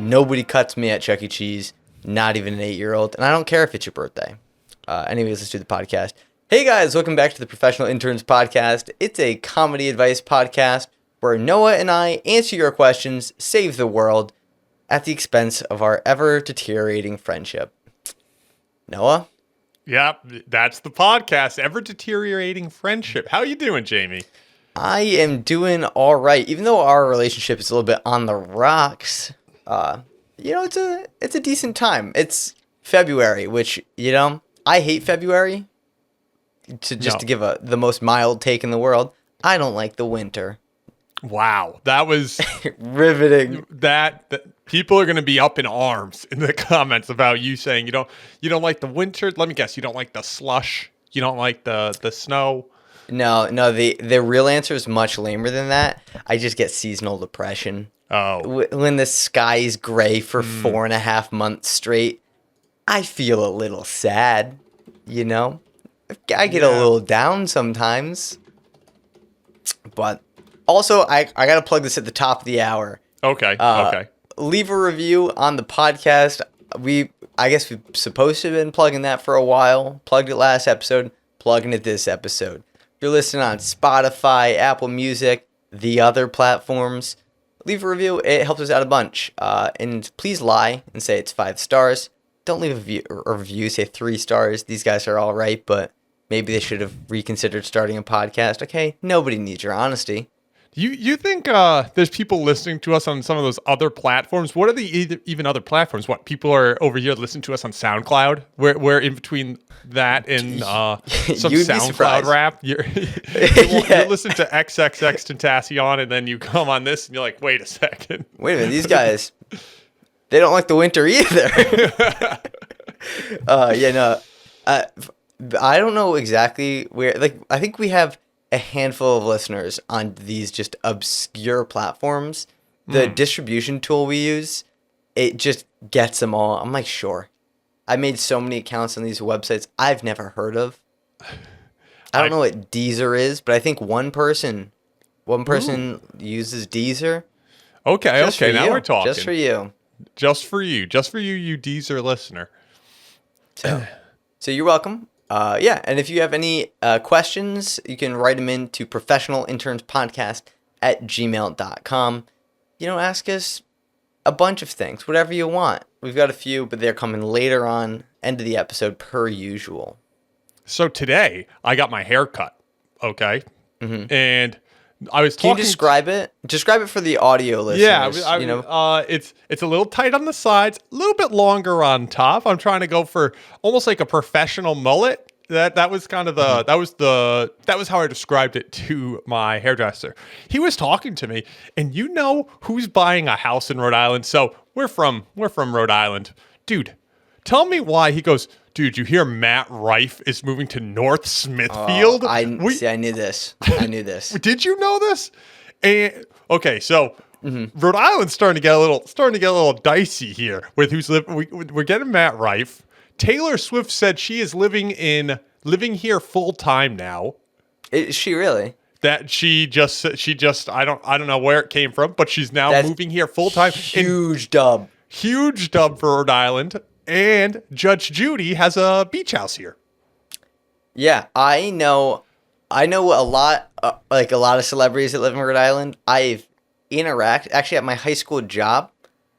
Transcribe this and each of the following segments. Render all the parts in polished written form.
Nobody cuts me at Chuck E. Cheese, not even an 8-year-old. And I don't care if it's your birthday. Anyways, let's do the podcast. Hey guys, welcome back to the Professional Interns Podcast. It's a comedy advice podcast where Noah and I answer your questions, save the world, at the expense of our ever-deteriorating friendship. Noah? Yep, that's the podcast, ever-deteriorating friendship. How you doing, Jamie? I am doing all right. Even though our relationship is a little bit on the rocks, it's a decent time. It's February, which, I hate February. To give the most mild take in the world, I don't like the winter. Wow, that was riveting. That people are going to be up in arms in the comments about you saying you don't like the winter. Let me guess, you don't like the slush. You don't like the snow. No. The real answer is much lamer than that. I just get seasonal depression. Oh, when the sky is gray for 4.5 months straight, I feel a little sad. I get a little down sometimes. But also, I got to plug this at the top of the hour. Okay. Leave a review on the podcast. I guess we've supposed to have been plugging that for a while. Plugged it last episode, plugging it this episode. If you're listening on Spotify, Apple Music, the other platforms, leave a review. It helps us out a bunch. And please lie and say it's 5 stars. Don't leave a review, say 3 stars. These guys are all right, but maybe they should have reconsidered starting a podcast. Okay, nobody needs your honesty. You think there's people listening to us on some of those other platforms? What are the even other platforms? What, people are over here listening to us on SoundCloud? We're in between that and some SoundCloud rap. You're listening to XXX Tentacion, and then you come on this, and you're like, wait a second. Wait a minute, these guys, they don't like the winter either. I don't know exactly where. Like, I think we have a handful of listeners on these just obscure platforms. The distribution tool we use, it just gets them all. I'm like, sure. I made so many accounts on these websites I've never heard of. I don't know what Deezer is, but I think one person uses Deezer. Okay. Now we're talking. Just for you. You Deezer listener. So you're welcome. And if you have any questions, you can write them in to ProfessionalInternsPodcast@gmail.com. Ask us a bunch of things, whatever you want. We've got a few, but they're coming later on, end of the episode per usual. So today, I got my hair cut, okay? Mm-hmm. And I was talking... Can you describe it? Describe it for the audio listeners. Yeah, it's a little tight on the sides, a little bit longer on top. I'm trying to go for almost like a professional mullet. That was kind of that was how I described it to my hairdresser. He was talking to me, and who's buying a house in Rhode Island? So we're from Rhode Island, dude. Tell me why. He goes, dude, you hear Matt Rife is moving to North Smithfield? I knew this. Did you know this? And okay, so Rhode Island's starting to get a little dicey here with who's living. We're getting Matt Rife. Taylor Swift said she is living here full time now. Is she really? That she just I don't know where it came from, but she's now moving here full time. Huge dub for Rhode Island. And Judge Judy has a beach house here. Yeah, I know a lot of celebrities that live in Rhode Island. I've interacted actually at my high school job.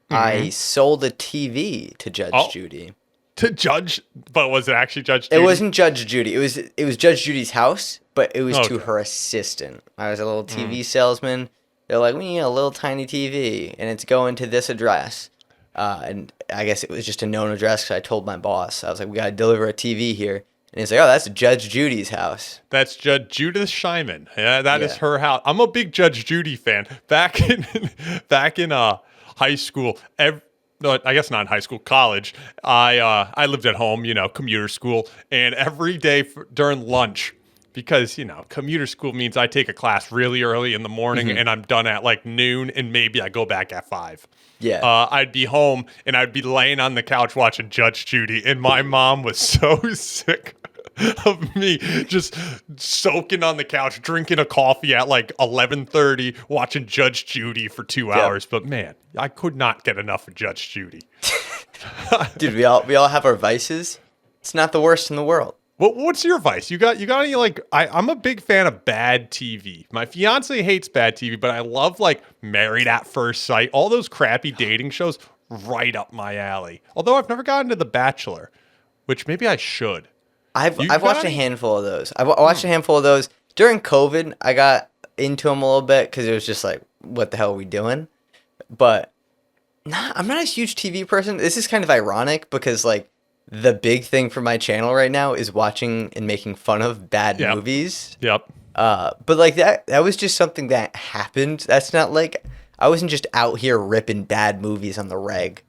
I sold a TV to Judge Judy. To Judge, but was it actually Judge Judy? It wasn't Judge Judy. It was Judge Judy's house, but it was to her assistant. I was a little TV salesman. They're like, we need a little tiny TV, and it's going to this address. And I guess it was just a known address because I told my boss. I was like, we got to deliver a TV here. And he's like, oh, that's Judge Judy's house. That's Judge Judith Scheinman. Yeah, that is her house. I'm a big Judge Judy fan. Back in high school, I guess not in high school, college, I lived at home, commuter school. And every day during lunch, because, commuter school means I take a class really early in the morning and I'm done at like noon and maybe I go back at 5. Yeah. I'd be home and I'd be laying on the couch watching Judge Judy, and my mom was so sick of me just soaking on the couch, drinking a coffee at like 11:30, watching Judge Judy for 2 hours. But man, I could not get enough of Judge Judy. Dude, we all have our vices. It's not the worst in the world. What's your vice? You got any like I'm a big fan of bad TV. My fiance hates bad TV, but I love like Married at First Sight, all those crappy dating shows, right up my alley. Although I've never gotten to The Bachelor, which maybe I should. I've watched a handful of those. I watched a handful of those during COVID. I got into them a little bit because it was just like, what the hell are we doing? But I'm not a huge TV person. This is kind of ironic because like the big thing for my channel right now is watching and making fun of bad movies. Yep. But like that was just something that happened. That's not like I wasn't just out here ripping bad movies on the reg.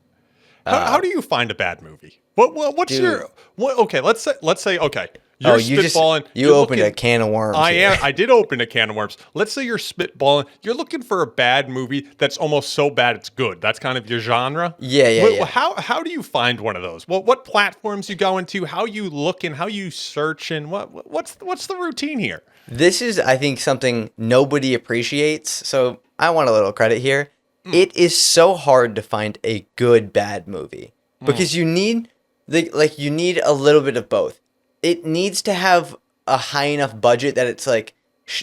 How do you find a bad movie? What's dude. your okay? Let's say okay. You're spitballing. You opened a can of worms. I did open a can of worms. Let's say you're spitballing. You're looking for a bad movie that's almost so bad it's good. That's kind of your genre. Yeah. How do you find one of those? What platforms you go into? How you looking? How you searching? What's the routine here? This is, I think, something nobody appreciates. So I want a little credit here. It is so hard to find a good bad movie because you need a little bit of both. It needs to have a high enough budget that it's like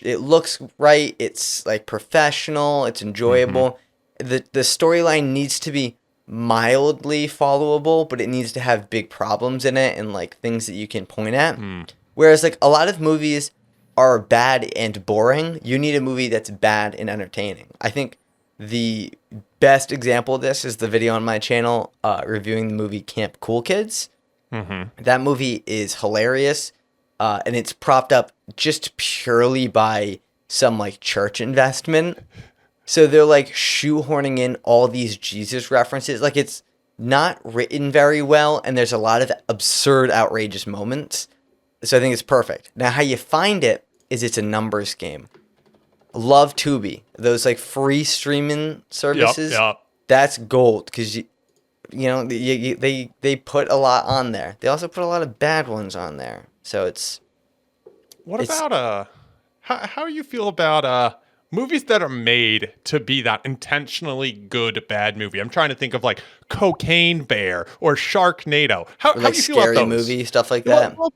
it looks right, it's like professional, it's enjoyable. The storyline needs to be mildly followable, but it needs to have big problems in it and like things that you can point at. Whereas like a lot of movies are bad and boring. You need a movie that's bad and entertaining. I think the best example of this is the video on my channel reviewing the movie Camp Cool Kids. That movie is hilarious, and it's propped up just purely by some like church investment. So they're like shoehorning in all these Jesus references. Like it's not written very well, and there's a lot of absurd, outrageous moments. So I think it's perfect. Now, how you find it is it's a numbers game. Love Tubi, those like free streaming services. Yep. That's gold because they put a lot on there. They also put a lot of bad ones on there. So it's. What about how do you feel about movies that are made to be that intentionally good bad movie? I'm trying to think of like Cocaine Bear or Sharknado. How do you feel about those? Movie stuff like that? Well,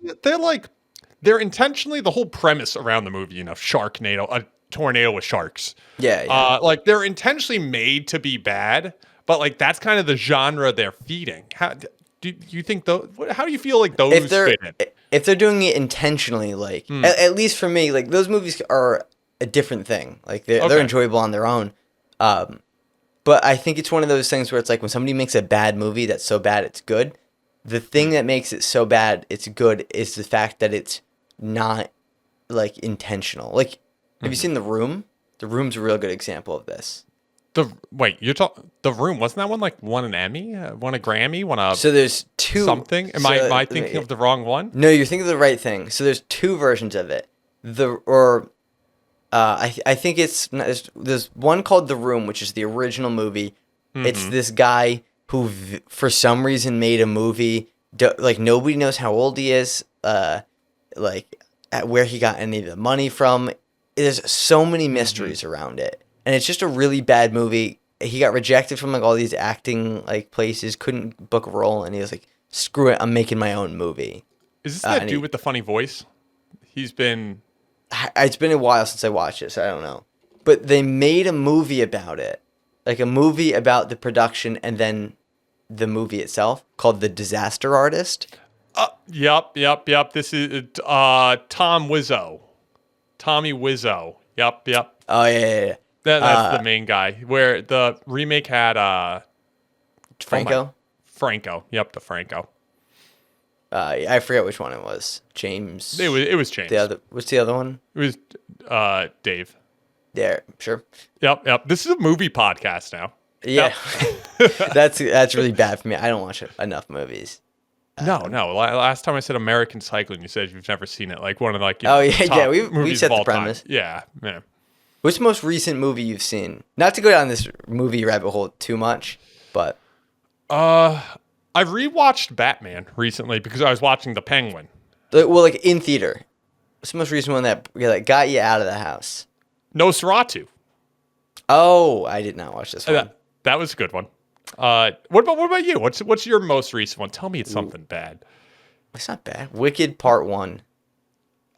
they're intentionally the whole premise around the movie. Sharknado, a tornado with sharks. Yeah. Like they're intentionally made to be bad. But like that's kind of the genre they're feeding. How do you think how do you feel like those fit in? If they're doing it intentionally, like at least for me, like those movies are a different thing. Like they're enjoyable on their own. But I think it's one of those things where it's like when somebody makes a bad movie that's so bad it's good. The thing that makes it so bad it's good is the fact that it's not like intentional. Like have you seen The Room? The Room's a real good example of this. The Room, wasn't that one like won an Emmy, won a Grammy, So there's two something. Am I thinking of the wrong one? No, you're thinking of the right thing. So there's two versions of it. I think there's one called The Room, which is the original movie. It's this guy who for some reason made a movie. Like nobody knows how old he is. Like where he got any of the money from. There's so many mysteries around it. And it's just a really bad movie. He got rejected from like all these acting like places, couldn't book a role, and he was like, "Screw it, I'm making my own movie." Is this that dude with the funny voice? He's been. It's been a while since I watched it, so I don't know. But they made a movie about it, like a movie about the production and then the movie itself, called The Disaster Artist. Yep. This is Tommy Wiseau. Yep. Oh yeah. That's the main guy. Where the remake had Franco. Franco. Yep, the Franco. I forget which one it was. James. It was James. What's the other one? It was Dave. Yeah, sure. Yep. This is a movie podcast now. Yeah. Yep. That's really bad for me. I don't watch enough movies. No. Last time I said American Cycling, you said you've never seen it. Like one of like we set the premise. Time. Yeah. What's the most recent movie you've seen? Not to go down this movie rabbit hole too much, but I rewatched Batman recently because I was watching The Penguin. Well, like in theater. What's the most recent one that got you out of the house? Nosferatu. Oh, I did not watch this one. That was a good one. What about you? What's your most recent one? Tell me it's something bad. It's not bad. Wicked Part 1.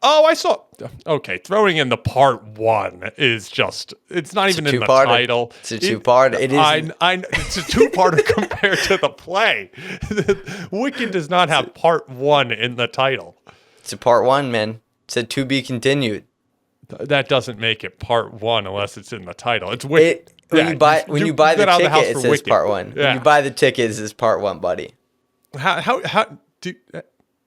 Oh, I saw. Okay, throwing in the part 1 is just. It's not even in the title. It's a two-part. It is. It's a two-parter compared to the play. Wicked does not have part 1 in the title. It's a part 1, man. It said to be continued. That doesn't make it part 1 unless it's in the title. It's Wicked. When you buy the ticket, it says Wicked. Part 1. Yeah. When you buy the ticket, it says part 1, buddy.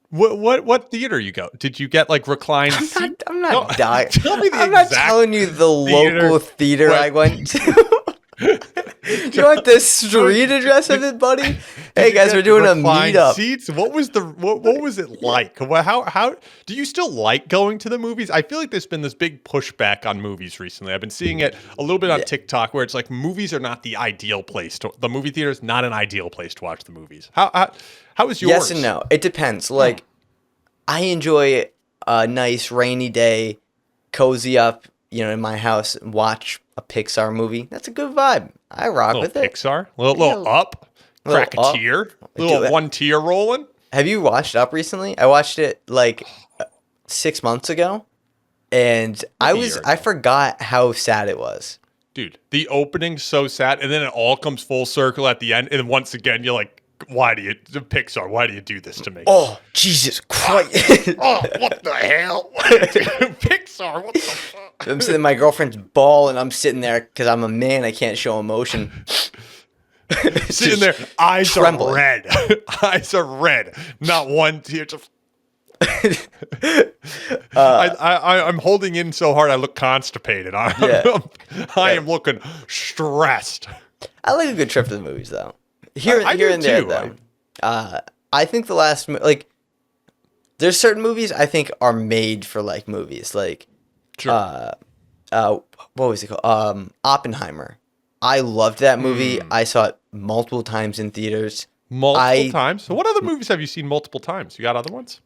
What theater you go? Did you get like reclined seat? I'm not dying. Tell me I'm not telling you the local theater I went to. You want the street address of it, buddy? Hey guys, we're doing a meetup. Seats. What was it like? How do you still like going to the movies? I feel like there's been this big pushback on movies recently. I've been seeing it a little bit on TikTok where it's like movies are not the ideal place the movie theater is not an ideal place to watch the movies. How is yours? Yes and no. It depends. Like I enjoy a nice rainy day, cozy up, in my house and watch a Pixar movie. That's a good vibe. I rock with it. Pixar? Little Up? Crack a tear? Little one tear rolling? Have you watched Up recently? I watched it like 6 months ago, and I forgot how sad it was. Dude, the opening's so sad, and then it all comes full circle at the end, and once again, you're like, Pixar, why do you do this to me? Oh, Jesus Christ. What the hell? Pixar, what the fuck? I'm sitting, my girlfriend's bawling, I'm sitting there because I'm a man, I can't show emotion. Sitting there, eyes trembling. Are red. Eyes are red. Not one tear, just... I'm holding in so hard I look constipated. I am looking stressed. I like a good trip to the movies, though. Here and there, though. I think the last... there's certain movies I think are made for, like, movies. Like... Sure. What was it called? Oppenheimer. I loved that movie. I saw it multiple times in theaters. Multiple times? So what other movies have you seen multiple times? You got other ones?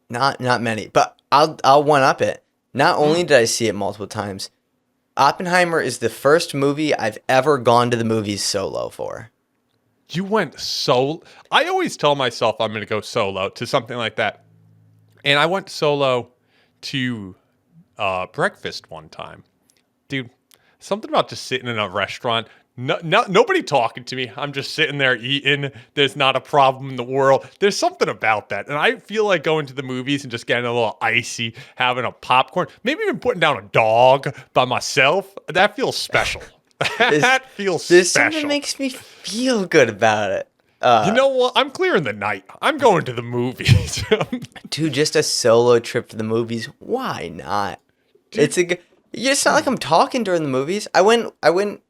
Not many, but I'll one up it. Not only did I see it multiple times, Oppenheimer is the first movie I've ever gone to the movies solo for. You went solo? I always tell myself I'm going to go solo to something like that. And I went solo to breakfast one time. Dude, something about just sitting in a restaurant, nobody talking to me. I'm just sitting there eating. There's not a problem in the world. There's something about that. And I feel like going to the movies and just getting a little icy, having a popcorn, maybe even putting down a dog by myself. That feels special. That feels special. There's something that makes me feel good about it. You know what? I'm clearing the night. I'm going to the movies. Dude, just a solo trip to the movies. Why not? Dude. It's not like I'm talking during the movies. I went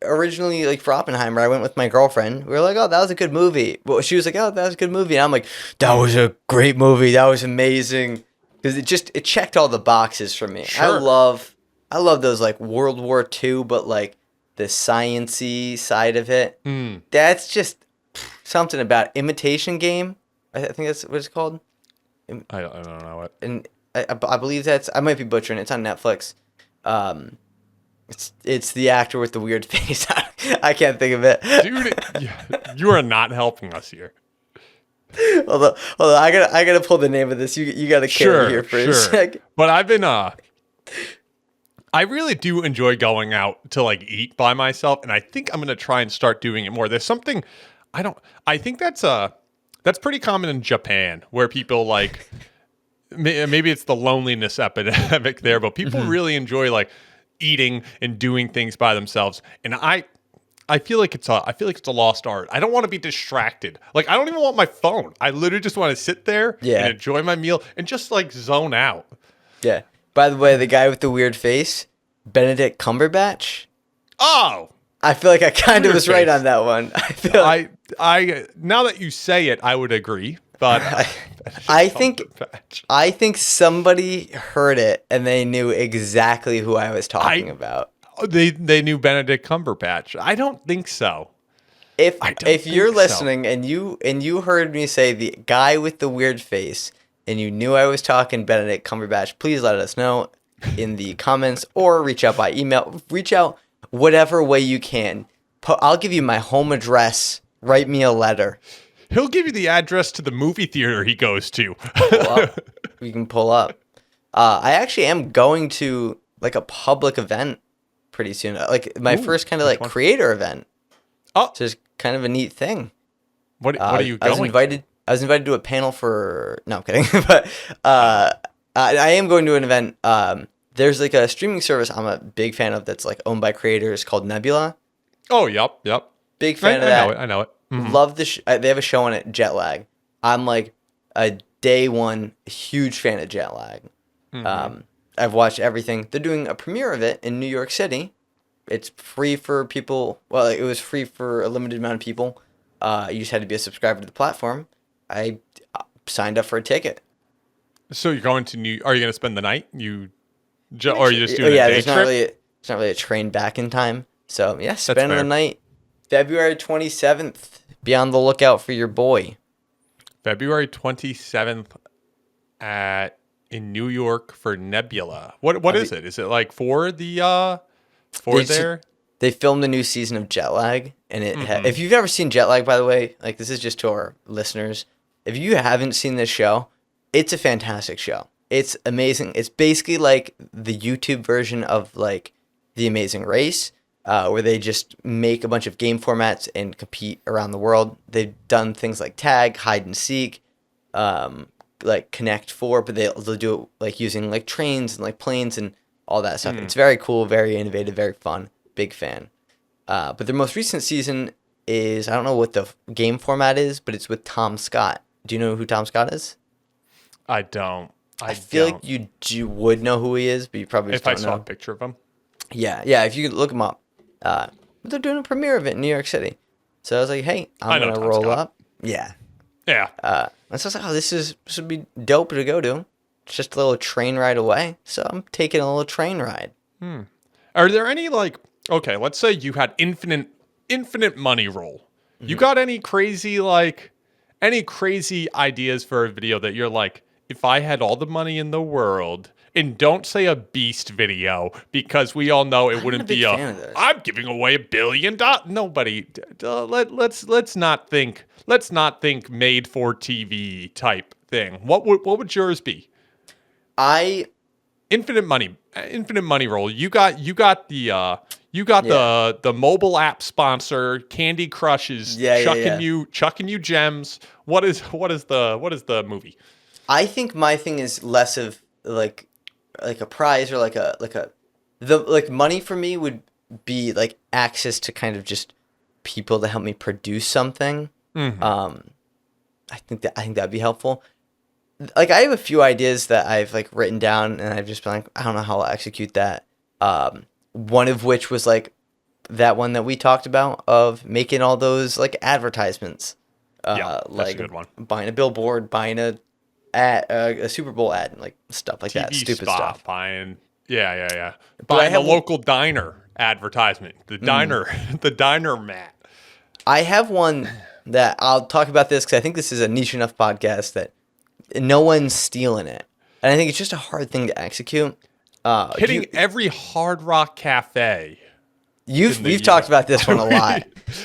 originally like for Oppenheimer. I went with my girlfriend. We were like, "Oh, that was a good movie." Well, she was like, "Oh, that was a good movie." And I'm like, "That was a great movie. That was amazing." Because it checked all the boxes for me. Sure. I love those like World War II, but like the science-y side of it. That's just something about Imitation Game. I think that's what it's called. I don't know what. And I believe I might be butchering it. It's on Netflix. It's the actor with the weird face. I can't think of it. Dude, you are not helping us here. Hold on. I gotta pull the name of this. You gotta carry here for a sec. But I've been I really do enjoy going out to like eat by myself, and I think I'm gonna try and start doing it more. There's something I think that's pretty common in Japan where people like. Maybe it's the loneliness epidemic there, but people really enjoy like eating and doing things by themselves. And I feel like it's a lost art. I don't want to be distracted. Like I don't even want my phone. I literally just want to sit there and enjoy my meal and just like zone out. Yeah. By the way, the guy with the weird face, Benedict Cumberbatch. Oh, I feel like I kind of was right on that one. I now that you say it, I would agree. But I think somebody heard it and they knew exactly who I was talking about. They knew Benedict Cumberbatch. I don't think so. If you're listening and you heard me say the guy with the weird face, and you knew I was talking Benedict Cumberbatch, please let us know in the comments or reach out by email. Reach out whatever way you can. I'll give you my home address. Write me a letter. He'll give you the address to the movie theater he goes to. Pull up. We can pull up. I actually am going to like a public event pretty soon. Like my first kind of like creator event. Oh, so it's kind of a neat thing. What are you going? I was invited to a panel for. No, I'm kidding. But I am going to an event. There's like a streaming service I'm a big fan of that's like owned by creators called Nebula. Oh, yep. Big fan of that. I know it. Mm-hmm. Love the. They have a show on it, Jet Lag. I'm like a day one huge fan of Jet Lag. Mm-hmm. I've watched everything. They're doing a premiere of it in New York City. It's free for people. Well, it was free for a limited amount of people. You just had to be a subscriber to the platform. I signed up for a ticket. So you're going to Are you going to spend the night? Or are you just doing a day there's trip? It's not really a train back in time. So yeah, spend the night. February 27th. Be on the lookout for your boy. February 27th in New York for Nebula. What is it? Is it like for the there? They filmed a new season of Jet Lag, and if you've ever seen Jet Lag, by the way, like this is just to our listeners. If you haven't seen this show, it's a fantastic show. It's amazing. It's basically like the YouTube version of like The Amazing Race, where they just make a bunch of game formats and compete around the world. They've done things like tag, hide and seek, like Connect 4, but they'll do it like using like trains and like planes and all that stuff. It's very cool, very innovative, very fun. Big fan. But their most recent season is, I don't know what the game format is, but it's with Tom Scott. Do you know who Tom Scott is? I don't. I feel like you would know who he is, but you probably just don't know. If I saw a picture of him. Yeah, if you could look him up. They're doing a premiere of it in New York City. So I was like, hey, I'm going to roll up. Yeah. Yeah. And so I was like, this would be dope to go to. It's just a little train ride away. So I'm taking a little train ride. Are there any like, okay, let's say you had infinite money roll. You got any crazy ideas for a video that you're like, if I had all the money in the world, and don't say a beast video because we all know it wouldn't be I'm giving away $1 billion. Nobody. Let's not think made for TV type thing. What would yours be? Infinite money roll. You got the mobile app sponsor. Candy Crush is chucking you gems. What is the movie? I think my thing is less of like a prize or the money for me would be like access to kind of just people to help me produce something. I think that'd be helpful. Like I have a few ideas that I've like written down and I've just been like, I don't know how I'll execute that. One of which was like that one that we talked about of making all those like advertisements. That's like a good one. Buying a billboard, buying a Super Bowl ad, and like stuff like TV that, stupid spot, stuff. Buying the local diner advertisement, the diner mat. I have one that I'll talk about this because I think this is a niche enough podcast that no one's stealing it, and I think it's just a hard thing to execute. Hitting every Hard Rock cafe. We've talked about this one a lot.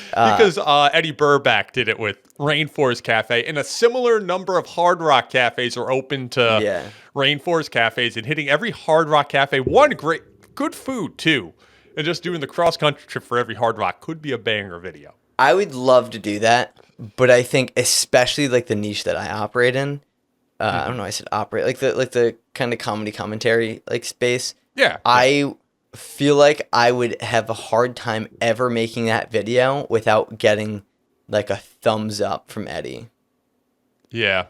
Because Eddie Burback did it with Rainforest Cafe, and a similar number of Hard Rock cafes are open to Rainforest cafes, and hitting every Hard Rock cafe. One good food too, and just doing the cross country trip for every Hard Rock could be a banger video. I would love to do that, but I think especially like the niche that I operate in. I don't know. I said operate like the kind of comedy commentary like space. Yeah. I feel like I would have a hard time ever making that video without getting like a thumbs up from Eddie. Yeah.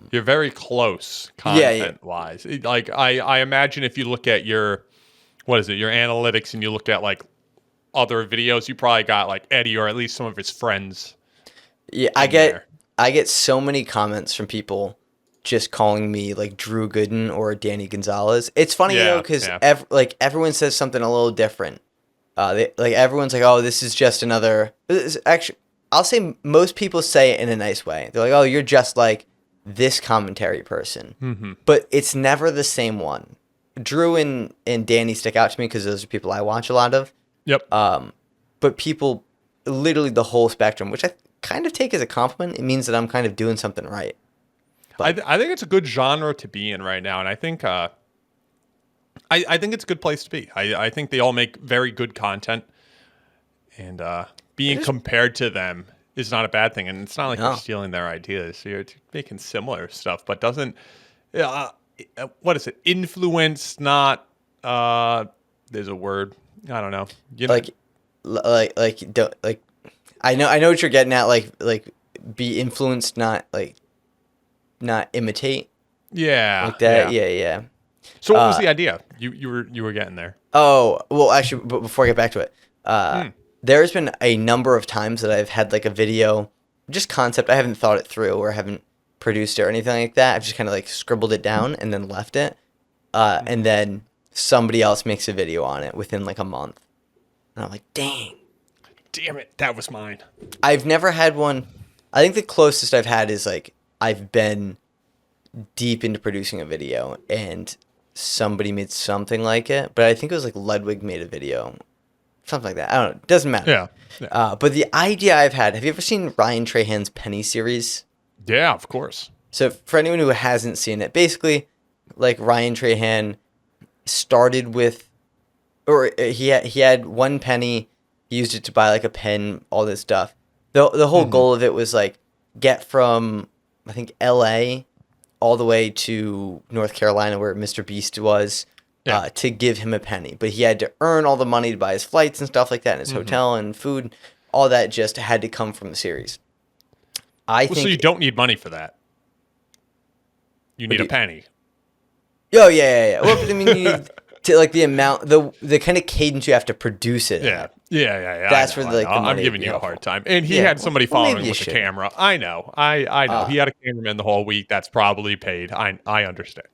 You're very close content wise. Like I imagine if you look at your analytics and you look at like other videos, you probably got like Eddie or at least some of his friends. Yeah, I get so many comments from people just calling me like Drew Gooden or Danny Gonzalez. It's funny though because everyone says something a little different. Everyone's like, oh, this is just another. Actually, I'll say most people say it in a nice way. They're like, oh, you're just like this commentary person. Mm-hmm. But it's never the same one. Drew and Danny stick out to me because those are people I watch a lot of. Yep. But people, literally the whole spectrum, which I kind of take as a compliment. It means that I'm kind of doing something right. I think it's a good genre to be in right now, and I think I think it's a good place to be. I think they all make very good content, and being compared to them is not a bad thing. And it's not like you're stealing their ideas. You're making similar stuff, but doesn't what is it? Influence, not there's a word. I don't know. Don't I know what you're getting at. Like be influenced, not imitate. Yeah. Like that. Yeah. So what was the idea? You were getting there. Oh, well, actually, but before I get back to it, there's been a number of times that I've had like a video, just concept. I haven't thought it through or haven't produced it or anything like that. I've just kind of like scribbled it down and then left it. And then somebody else makes a video on it within like a month. And I'm like, damn it, that was mine. I've never had one. I think the closest I've had is like I've been deep into producing a video and somebody made something like it, but I think it was like Ludwig made a video, something like that. I don't know. It doesn't matter. Yeah. But the idea I've had, have you ever seen Ryan Trahan's Penny series? Yeah, of course. So for anyone who hasn't seen it, basically like Ryan Trahan started with, or he had 1 penny, he used it to buy like a pen, all this stuff. The whole goal of it was like get from, I think, LA all the way to North Carolina where Mr. Beast was to give him a penny. But he had to earn all the money to buy his flights and stuff like that, and his hotel and food. All that just had to come from the series. So you don't need money for that. You need a penny. Oh, yeah. Well, I mean, you need to, like, the amount, the kind of cadence you have to produce it. Yeah. That's where the money. I'm giving you a hard time. And he had somebody following with the camera. I know. I know. He had a cameraman the whole week. That's probably paid. I understand.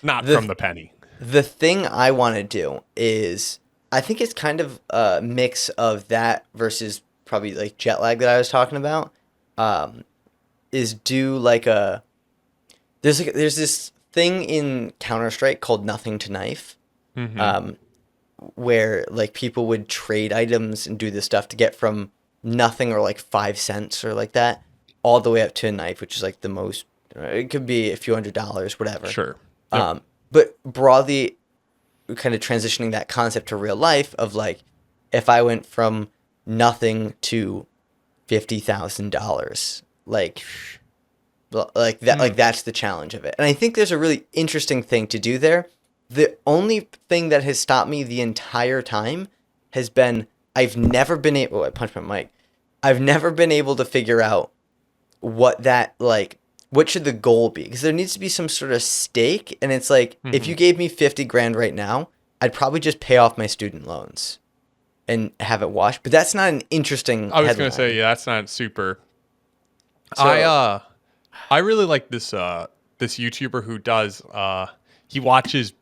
Not from the penny. The thing I want to do is, I think it's kind of a mix of that versus probably like jet lag that I was talking about. Is do like there's this thing in Counter-Strike called Nothing to Knife. Where like people would trade items and do this stuff to get from nothing or like 5 cents or like that all the way up to a knife, which is like the most, it could be a few $100s, whatever. Sure. Yep. But broadly kind of transitioning that concept to real life of like, if I went from nothing to $50,000, like that, like that's the challenge of it. And I think there's a really interesting thing to do there. The only thing that has stopped me the entire time has been I've never been able... Oh, I punched my mic. I've never been able to figure out what that, like... What should the goal be? Because there needs to be some sort of stake. And it's like, if you gave me 50 grand right now, I'd probably just pay off my student loans and have it washed. But that's not an interesting I was going to say, yeah, that's not super... So, I really like this this YouTuber who does... he watches...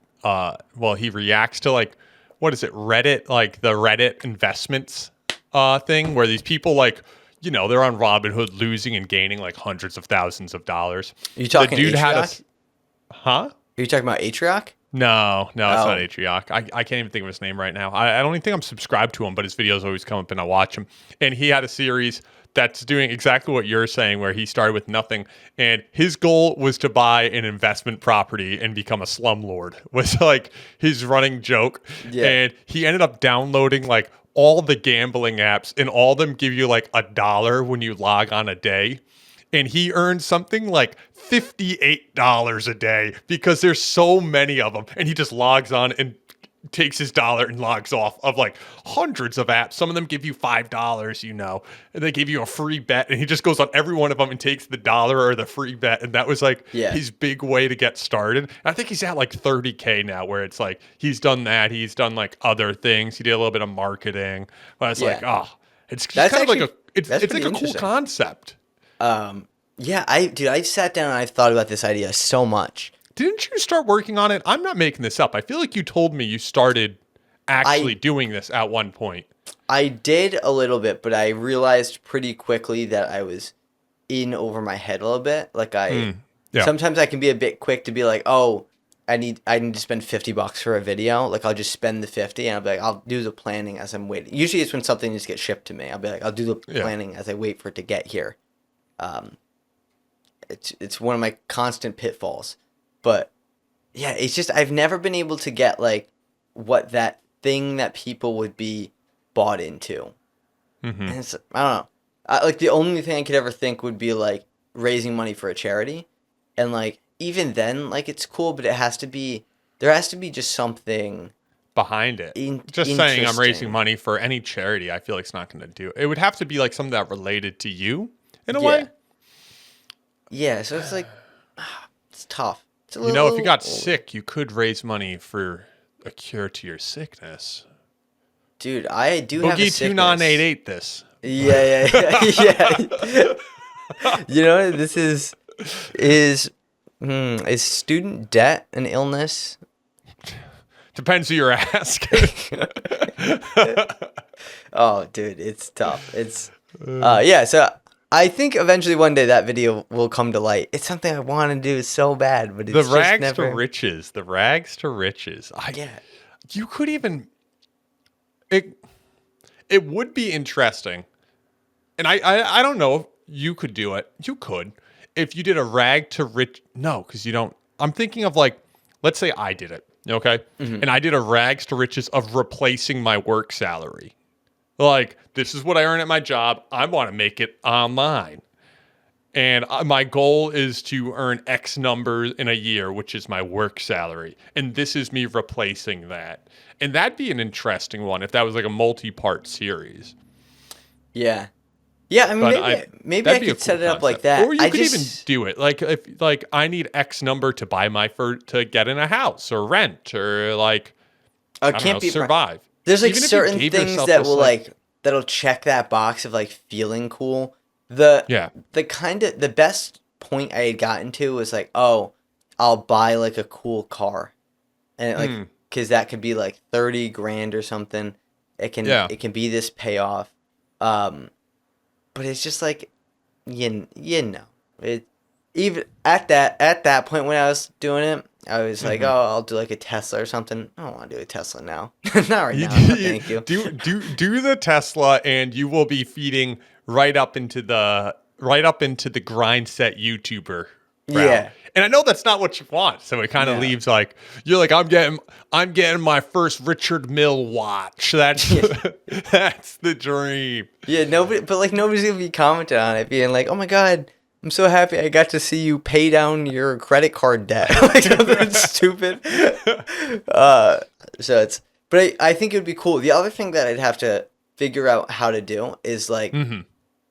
he reacts to like, what is it, Reddit, like the Reddit investments thing where these people like, you know, they're on Robinhood losing and gaining like hundreds of thousands of dollars. Are you talking the dude Atrioc? Huh? Are you talking about Atrioc? No, it's not Atrioc. I can't even think of his name right now. I don't even think I'm subscribed to him, but his videos always come up and I watch him. And he had a series that's doing exactly what you're saying, where he started with nothing. And his goal was to buy an investment property and become a slumlord, was like his running joke. Yeah. And he ended up downloading like all the gambling apps, and all of them give you like $1 when you log on a day. And he earned something like $58 a day because there's so many of them. And he just logs on and takes his dollar and logs off of like hundreds of apps. Some of them give you $5, you know, and they give you a free bet. And he just goes on every one of them and takes the dollar or the free bet. And that was like his big way to get started. And I think he's at like 30K now, where it's like he's done that. He's done like other things. He did a little bit of marketing. But it's like, it's kind of like it's like a cool concept. I've sat down and I've thought about this idea so much. Didn't you start working on it? I'm not making this up. I feel like you told me you started actually doing this at one point. I did a little bit, but I realized pretty quickly that I was in over my head a little bit. Like Yeah. Sometimes I can be a bit quick to be like, oh, I need to spend $50 for a video. Like I'll just spend the 50 and I'll be like, I'll do the planning as I'm waiting. Usually it's when something just gets shipped to me. I'll be like, I'll do the planning as I wait for it to get here. It's one of my constant pitfalls. But yeah, it's just I've never been able to get like what that thing that people would be bought into. Mm-hmm. And it's, I don't know. Like the only thing I could ever think would be like raising money for a charity. And like even then, like it's cool, but there has to be just something behind it. Just saying I'm raising money for any charity, I feel like it's not going to do it. It would have to be like something that related to you in a way. Yeah, so it's like it's tough. It's a if you got sick, you could raise money for a cure to your sickness. Dude, I do have a sickness. Boogie 2988 this. Yeah. You know, this is student debt an illness? Depends who you're asking. Oh, dude, it's tough. It's yeah, so I think eventually one day that video will come to light. It's something I want to do so bad, but it's the just rags never... to riches. The rags to riches. You could even it would be interesting. And I don't know if you could do it. You could. If you did a rag to rich, no, because you don't. I'm thinking of like, let's say I did it, okay? Mm-hmm. And I did a rags to riches of replacing my work salary. Like, this is what I earn at my job. I want to make it online. And my goal is to earn X numbers in a year, which is my work salary. And this is me replacing that. And that'd be an interesting one if that was like a multi-part series. Yeah. Yeah, I mean, maybe I could set it up like that. Or you could even do it like if like I need X number to buy to get in a house or rent or like survive. There's like certain things that will that'll check that box of like feeling cool. The best point I had gotten to was like, oh, I'll buy like a cool car, and because that could be like $30,000 or something. It can be this payoff. But it's just like, you know, even at that point when I was doing it, I was like, oh, I'll do like a Tesla or something. I don't want to do a Tesla now. Not right now. Thank you. Do the Tesla, and you will be feeding right up into the grind set YouTuber route. Yeah. And I know that's not what you want, so it kind of leaves like you're like I'm getting my first Richard Mille watch. That's that's the dream. Yeah, nobody's gonna be commenting on it, being like, "Oh my god, I'm so happy I got to see you pay down your credit card debt," like something stupid. But I think it would be cool. The other thing that I'd have to figure out how to do is like,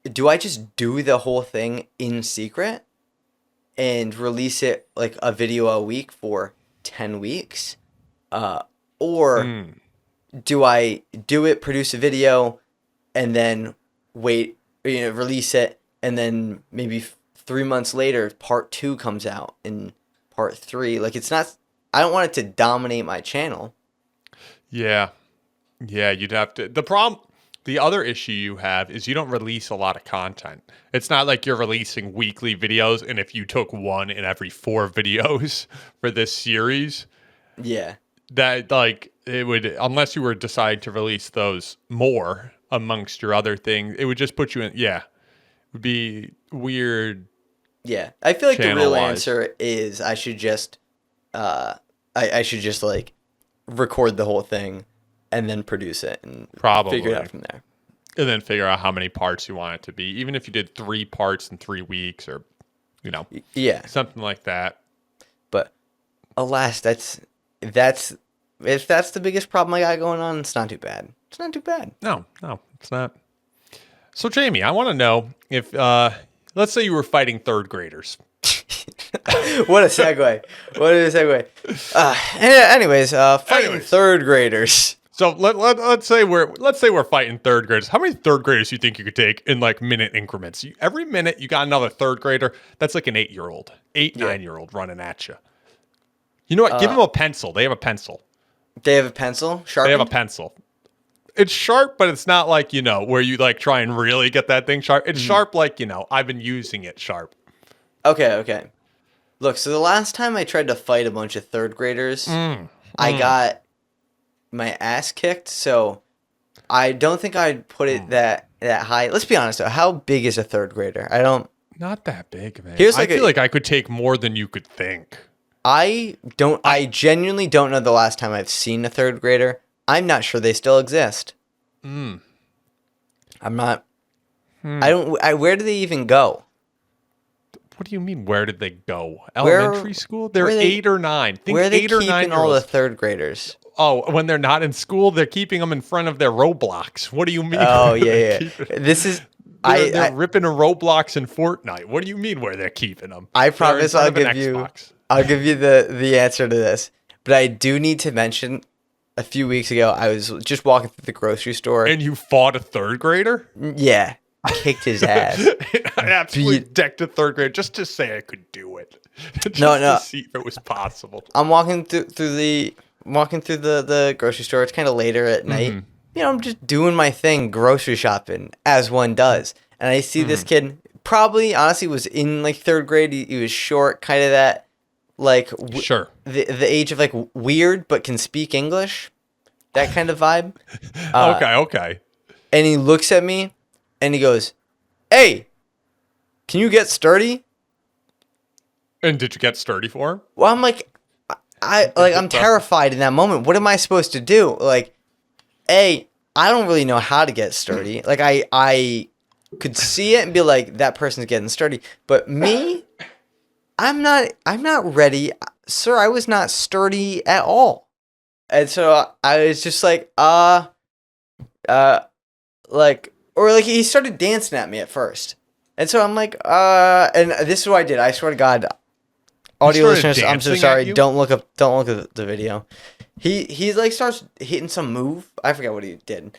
do I just do the whole thing in secret? And release it like a video a week for 10 weeks? Or do I do it, produce a video, and then wait, release it, and then maybe 3 months later, part 2 comes out in part 3? Like I don't want it to dominate my channel. Yeah. Yeah, you'd have to. The other issue you have is you don't release a lot of content. It's not like you're releasing weekly videos, and if you took one in every 4 videos for this series, that like it would, unless you were deciding to release those more amongst your other things, it would just put you in. Yeah, it would be weird. Yeah, I feel like the real answer is I should just, I should just like record the whole thing. And then produce it and figure it out from there. And then figure out how many parts you want it to be. Even if you did 3 parts in 3 weeks or, something like that. But alas, if that's the biggest problem I got going on, it's not too bad. It's not too bad. No, it's not. So, Jamie, I want to know if, let's say you were fighting 3rd graders. What a segue. Anyways, fighting 3rd graders. So let's say we're fighting 3rd graders. How many 3rd graders do you think you could take in like minute increments? Every minute you got another 3rd grader. That's like an 8-year-old, 9-year-old running at you. You know what? Give them a pencil. They have a pencil. They have a pencil? Sharp? They have a pencil. It's sharp, but it's not like, where you like try and really get that thing sharp. It's sharp like, I've been using it sharp. Okay. Look, so the last time I tried to fight a bunch of third graders, I got my ass kicked. So I don't think I'd put it that high. Let's be honest though. How big is a third grader? I don't. Not that big, man. Here's I like feel like I could take more than you could think. I genuinely don't know the last time I've seen a third grader. I'm not sure they still exist. I'm not. Where do they even go? What do you mean? Where did they go? Elementary school? They're 8 or 9. Think where are they 8 or 9 keeping year all the olds. third graders? Oh, when they're not in school, they're keeping them in front of their Roblox. What do you mean? Oh yeah. This is. They're ripping a Roblox in Fortnite. What do you mean where they're keeping them? I promise I'll give you the answer to this. But I do need to mention, a few weeks ago, I was just walking through the grocery store. And you fought a third grader? Yeah. Kicked his ass. I absolutely decked a third grader just to say I could do it. Just No. to see if it was possible. I'm walking through the grocery store. It's kind of later at night. You know, I'm just doing my thing, grocery shopping, as one does. And I see this kid, probably, honestly, was in, like, third grade. He was short, kind of that, like, Sure. the age of, like, weird but can speak English. That kind of vibe. Okay. And he looks at me, and he goes, "Hey, can you get sturdy?" And did you get sturdy for him? Well, I'm like, I'm terrified in that moment. What am I supposed to do? Like, I don't really know how to get sturdy. Like, I could see it and be like, that person's getting sturdy. But me, I'm not ready. Sir, I was not sturdy at all. And so I was just like, he started dancing at me at first. And so I'm like, and this is what I did. I swear to God, audio listeners, I'm so sorry. Don't look at the video. He like starts hitting some move. I forgot what he did.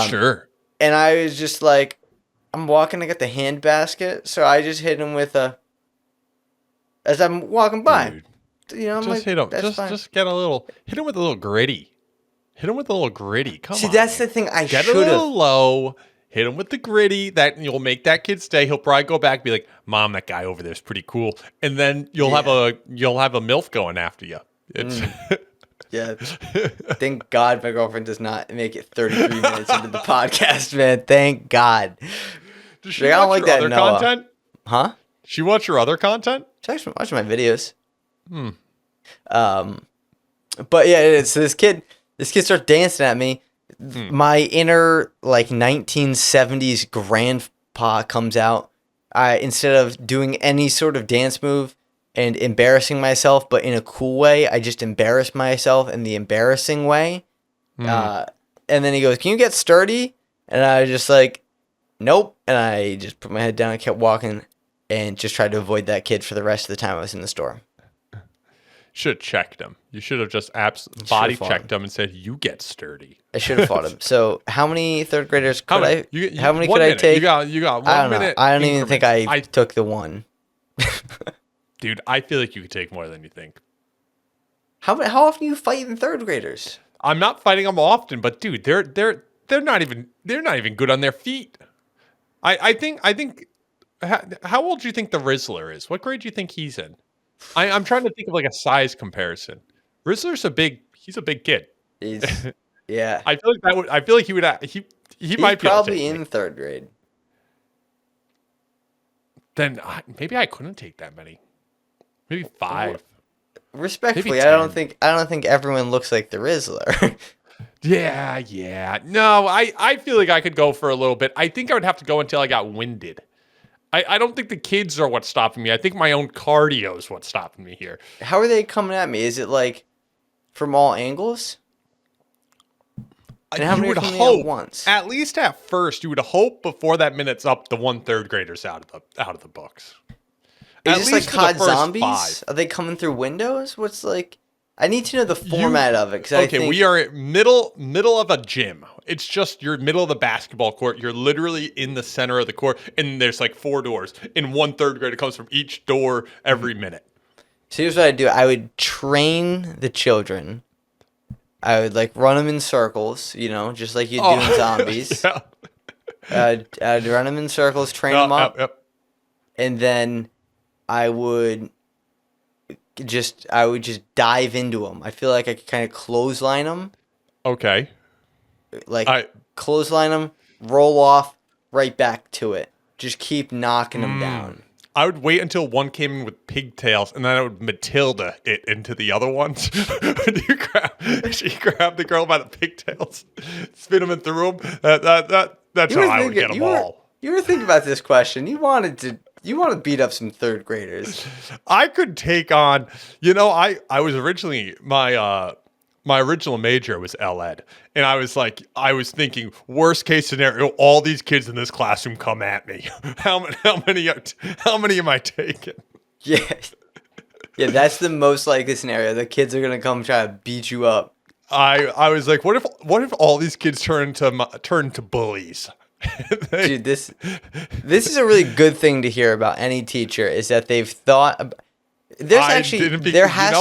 Sure. And I was just like, I'm walking to get the hand basket, so I just hit him with as I'm walking by. Dude, you know, I'm just like, hit him. That's fine. Just hit him with a little gritty. Hit him with a little gritty. Come on. See, that's the thing. I Get should a have. little low. Hit him with the gritty. That you'll make that kid stay. He'll probably go back and be like, "Mom, that guy over there is pretty cool." And then you'll have a MILF going after you. It's Yeah. Thank God my girlfriend does not make it 33 minutes into the podcast, man. Thank God. Does she watch your other content? Huh? She watch your other content? She actually watches my videos. But yeah, so this kid starts dancing at me. My inner, like, 1970s grandpa comes out. Instead of doing any sort of dance move and embarrassing myself, but in a cool way, I just embarrass myself in the embarrassing way. And then he goes, "Can you get sturdy?" And I was just like, "Nope." And I just put my head down and kept walking and just tried to avoid that kid for the rest of the time I was in the store. Should have checked him. You should have just body checked him and said, "You get sturdy." I should have fought him. So how many third graders could I take? You got 1 minute. I don't even think I took the one. Dude, I feel like you could take more than you think. How often do you fight in third graders? I'm not fighting them often, but dude, they're not even good on their feet. I think how old do you think the Rizzler is? What grade do you think he's in? I'm trying to think of like a size comparison. Rizzler's he's a big kid. Yeah. I feel like he might be probably in third grade. Then maybe I couldn't take that many. Maybe 5. Respectfully, Maybe I don't think everyone looks like the Rizzler. Yeah. No, I feel like I could go for a little bit. I think I would have to go until I got winded. I don't think the kids are what's stopping me. I think my own cardio is what's stopping me here. How are they coming at me? Is it like from all angles? And how many would are coming hope at once? At least at first, you would hope before that minute's up, the 1 third graders out of the books. Is at this least like for the COD first Zombies? 5. Are they coming through windows? What's like? I need to know the format of it. We are at middle of a gym. It's just you're middle of the basketball court. You're literally in the center of the court, and there's like 4 doors. And 1 third grader comes from each door every minute. So here's what I'd do. I would train the children. I would like run them in circles, just like you do in Zombies. Yeah. I'd run them in circles, train them up, Yep. and then I would I would just dive into them. I feel like I could kind of clothesline them, Okay. clothesline them, roll off, right back to it. Just keep knocking them down. I would wait until one came in with pigtails, and then I would Matilda it into the other ones. She grabbed the girl by the pigtails, spin them and threw them. That's how I would get them all. You were thinking about this question. You want to beat up some third graders. I could take on, I was originally, my original major was L-Ed. And I was thinking, worst case scenario, all these kids in this classroom come at me. How many am I taking? Yeah. Yeah, that's the most likely scenario. The kids are going to come try to beat you up. I was like, what if all these kids turn to bullies? Dude, this is a really good thing to hear about any teacher, is that they've thought there has to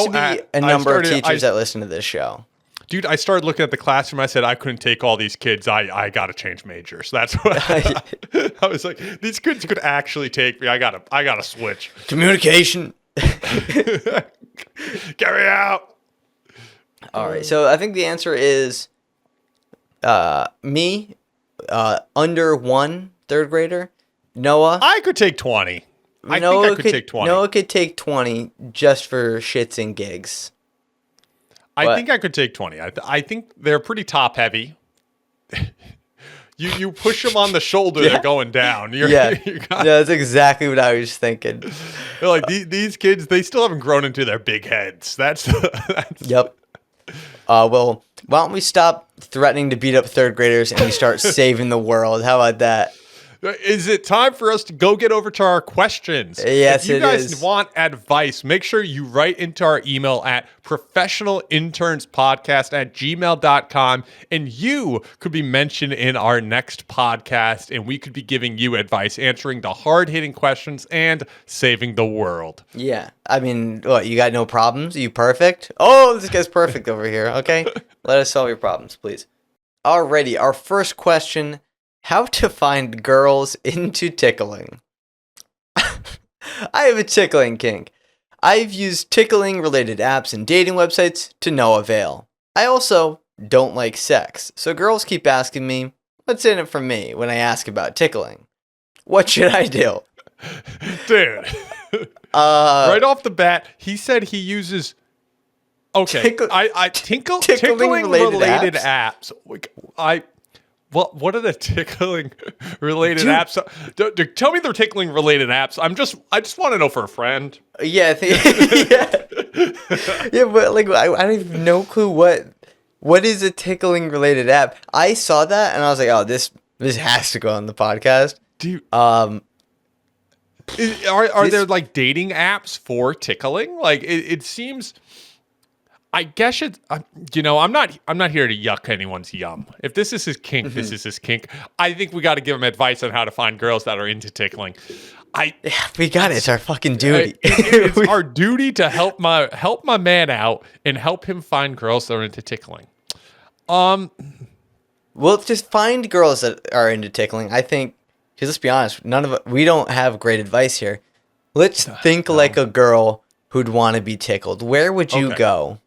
be a number of teachers that listen to this show. Dude, I started looking at the classroom. I said, I couldn't take all these kids. I got to change majors. That's what I was like. These kids could actually take me. I gotta switch. Communication. Get me out. All right. So I think the answer is me, under 1 third grader. Noah. I could take 20. I think I could take 20. Noah could take 20 just for shits and gigs. I think I could take 20. I think they're pretty top heavy. You push them on the shoulder, they're going down. That's exactly what I was thinking. They're like, these kids, they still haven't grown into their big heads. Yep. Well, why don't we stop threatening to beat up third graders and we start saving the world? How about that? Is it time for us to go get over to our questions? Yes, if you guys want advice, make sure you write into our email at ProfessionalInternsPodcast@gmail.com, and you could be mentioned in our next podcast, and we could be giving you advice, answering the hard-hitting questions, and saving the world. Yeah. I mean, what, you got no problems? Are you perfect? Oh, this guy's perfect over here. Okay. Let us solve your problems, please. Alrighty, our first question: how to find girls into tickling. I have a tickling kink. I've used tickling-related apps and dating websites to no avail. I also don't like sex, so girls keep asking me, what's in it for me, when I ask about tickling. What should I do? Dude. Right off the bat, he said he uses... Okay, tickling-related apps. What are the tickling related apps? Tell me they're tickling related apps. I just want to know for a friend. Yeah, I think yeah, but like I don't even know clue what is a tickling related app. I saw that and I was like, oh, this has to go on the podcast. Dude, are there like dating apps for tickling? Like it seems. I guess it's, I'm not here to yuck anyone's yum. If this is his kink, this is his kink. I think we got to give him advice on how to find girls that are into tickling. We got it. It's our fucking duty. It's our duty to help my man out and help him find girls that are into tickling. Well, just find girls that are into tickling. I think, because let's be honest, we don't have great advice here. Let's think like a girl who'd want to be tickled. Where would you go?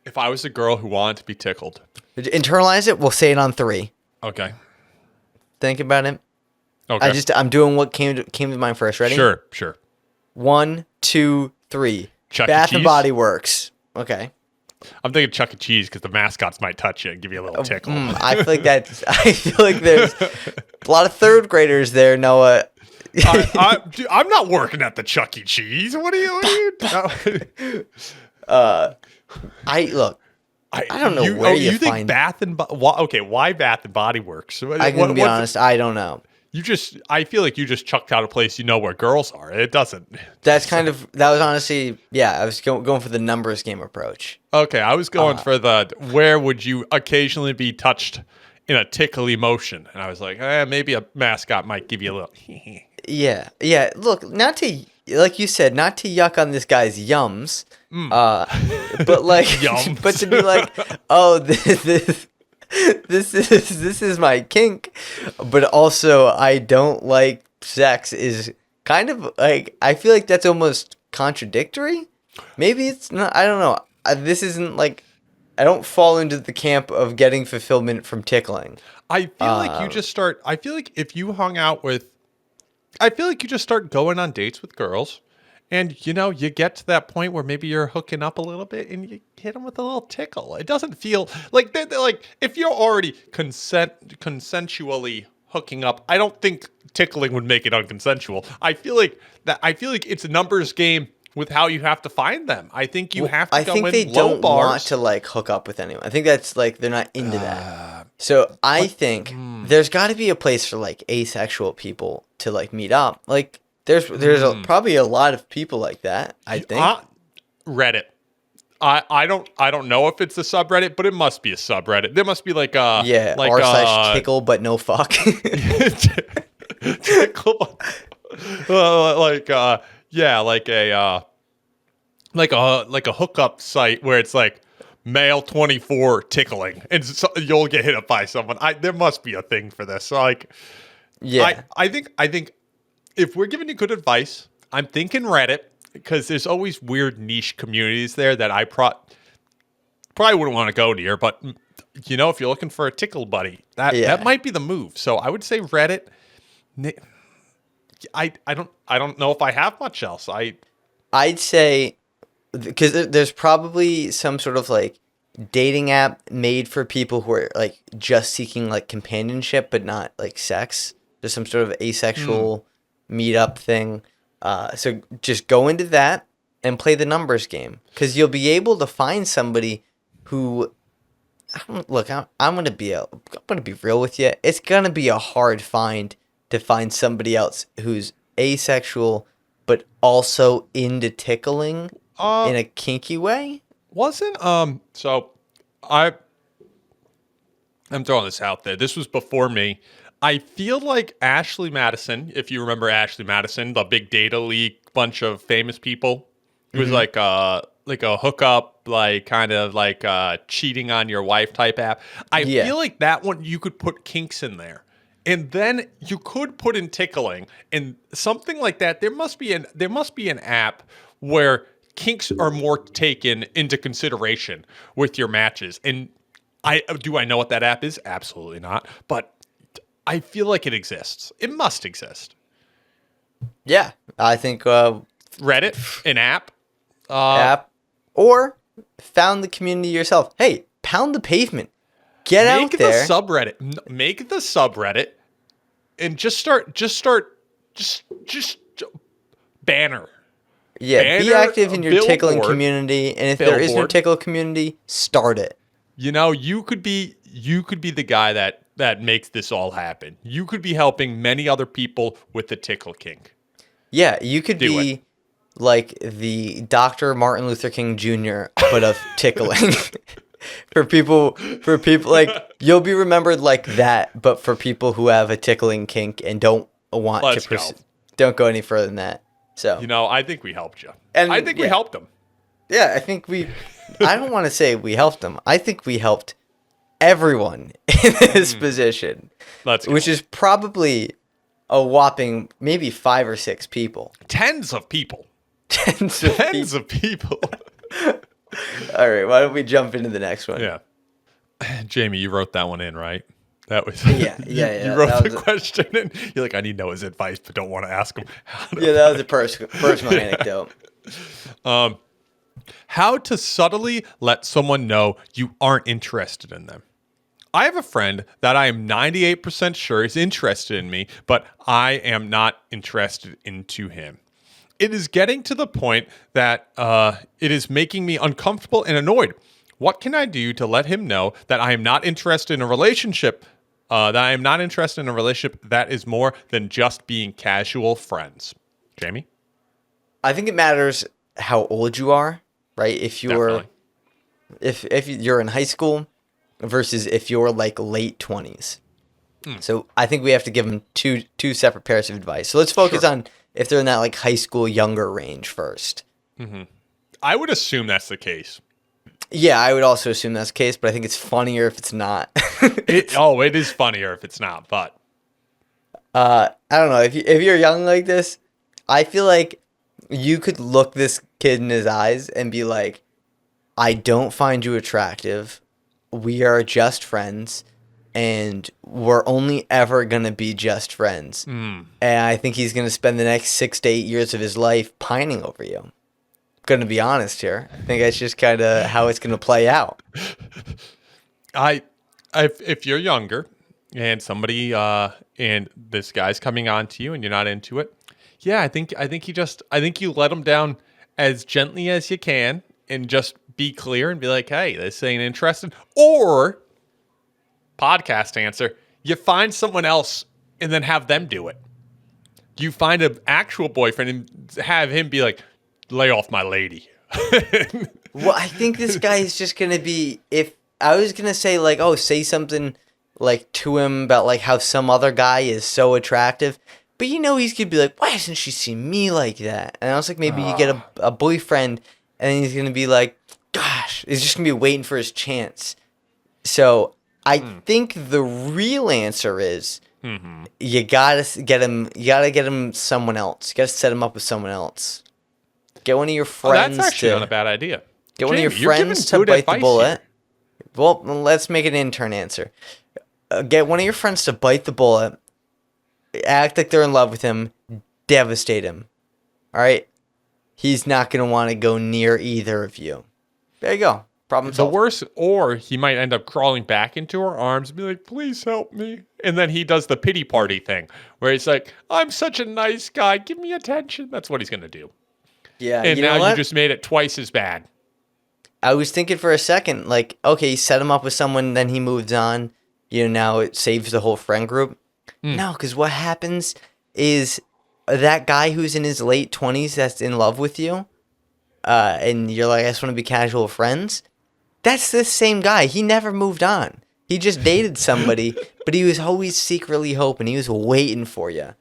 If I was a girl who wanted to be tickled. Internalize it. We'll say it on 3. Okay. Think about it. Okay. I'm doing what came to mind first. Ready? Sure. 1, 2, 3. Chuck Bath E. and Cheese? Body Works. Okay. I'm thinking Chuck E. Cheese because the mascots might touch you and give you a little tickle. I feel like there's a lot of third graders there, Noah. I'm not working at the Chuck E. Cheese. What are you? I don't know where you think find Bath and why Bath and Body Works? I'm gonna be honest, I don't know. I feel like you just chucked out a place where girls are. It doesn't. That was honestly, yeah, I was going for the numbers game approach. Okay, I was going for the where would you occasionally be touched in a tickly motion, and I was like, maybe a mascot might give you a little. Yeah. Look, not to, like you said, not to yuck on this guy's yums, but like, Yums. but to be like, oh, this is my kink, but also I don't like sex is kind of like, I feel like that's almost contradictory. Maybe it's not. I don't know. This isn't like I don't fall into the camp of getting fulfillment from tickling. I feel like you just start. I feel like if you hung out with, I feel like you just start going on dates with girls, and you get to that point where maybe you're hooking up a little bit, and you hit them with a little tickle. It doesn't feel like they're like if you're already consensually hooking up. I don't think tickling would make it unconsensual. I feel like it's a numbers game with how you have to find them. I think you have to I go think in they low don't bars. want to like hook up with anyone. I think that's like they're not into that. So I think there's got to be a place for like asexual people to like meet up. Like there's probably a lot of people like that. I think Reddit. I don't know if it's a subreddit, but it must be a subreddit. There must be like a r/tickle but no fuck. tickle, like a hookup site where it's like male 24 tickling, and you'll get hit up by someone. There must be a thing for this. Like, Yeah, I think if we're giving you good advice, I'm thinking Reddit. Because there's always weird niche communities there that I probably wouldn't want to go near. But if you're looking for a tickle buddy, that might be the move. So I would say Reddit. I don't know if I have much else. I'd say because there's probably some sort of like dating app made for people who are like just seeking like companionship but not like sex. There's some sort of asexual meetup thing. So just go into that and play the numbers game because you'll be able to find somebody who, look, I'm gonna be real with you. It's gonna be a hard find to find somebody else who's asexual but also into tickling in a kinky way. So I'm throwing this out there. This was before me. I feel like Ashley Madison, if you remember Ashley Madison, the big data leak, bunch of famous people. It was like a hookup, like kind of like cheating on your wife type app. I feel like that one you could put kinks in there. And then you could put in tickling and something like that. There must be an app where kinks are more taken into consideration with your matches. And I know what that app is? Absolutely not. But I feel like it exists. It must exist. Yeah, I think Reddit, an app, or found the community yourself. Hey, pound the pavement. Get out there. Make the subreddit, and just banner. Yeah, be active in your tickling community, and if there is no tickle community, start it. You could be the guy that makes this all happen. You could be helping many other people with the tickle kink. Yeah, you could be like the Dr. Martin Luther King Jr. but of tickling. for people like you'll be remembered like that, but for people who have a tickling kink and don't want don't go any further than that. So I think we helped you. And I think we helped them. Yeah, I think I don't want to say we helped them. I think we helped everyone in this position. Which is probably a whopping maybe 5 or 6 people. Tens of people. Tens of people. All right, why don't we jump into the next one? Yeah. Jamie, you wrote that one in, right? That was yeah. You wrote the question and you're like, I need to know his advice, but don't want to ask him. That was a personal anecdote. How to subtly let someone know you aren't interested in them. I have a friend that I am 98% sure is interested in me, but I am not interested into him. It is getting to the point that it is making me uncomfortable and annoyed. What can I do to let him know that I am not interested in a relationship, that is more than just being casual friends? Jamie? I think it matters how old you are, right? If you're if you're in high school versus if you're like late 20s. So I think we have to give them two separate pairs of advice. So let's focus on if they're in that like high school younger range first. Mm-hmm. I would assume that's the case. Yeah, I would also assume that's the case, but I think it's funnier if it's not. It is funnier if it's not, but I don't know. If you're young like this, I feel like You could look this kid in his eyes and be like, I don't find you attractive. We are just friends. And we're only ever going to be just friends. And I think he's going to spend the next 6 to 8 years of his life pining over you. Going to be honest here. I think that's just kind of how it's going to play out. If you're younger and somebody and this guy's coming on to you and you're not into it, yeah, I think you let him down as gently as you can and just be clear and be like, hey, this ain't interested. Or podcast answer, you find someone else and then have them do it. You find an actual boyfriend and have him be like, lay off my lady. Well, I think this guy is just going to be, if I was going to say like, oh, say something like to him about like how some other guy is so attractive, but he's going to be like, why hasn't she seen me like that? And I was like, maybe you get a boyfriend and he's going to be like, gosh, he's just going to be waiting for his chance. So I think the real answer is you gotta get him someone else. You gotta set him up with someone else. Get one of your friends. That's actually not a bad idea. Get one of your friends to bite the bullet. Here. Well, let's make an intern answer. Get one of your friends to bite the bullet. Act like they're in love with him. Devastate him. All right. He's not gonna want to go near either of you. There you go. Problem solved. The worst, or he might end up crawling back into her arms and be like, please help me. And then he does the pity party thing where he's like, I'm such a nice guy. Give me attention. That's what he's going to do. Yeah. And now you just made it twice as bad. I was thinking for a second, like, okay, set him up with someone, then he moves on. Now it saves the whole friend group. No, because what happens is that guy who's in his late 20s that's in love with you, and you're like, I just want to be casual friends. That's the same guy. He never moved on. He just dated somebody, but he was always secretly hoping. He was waiting for you.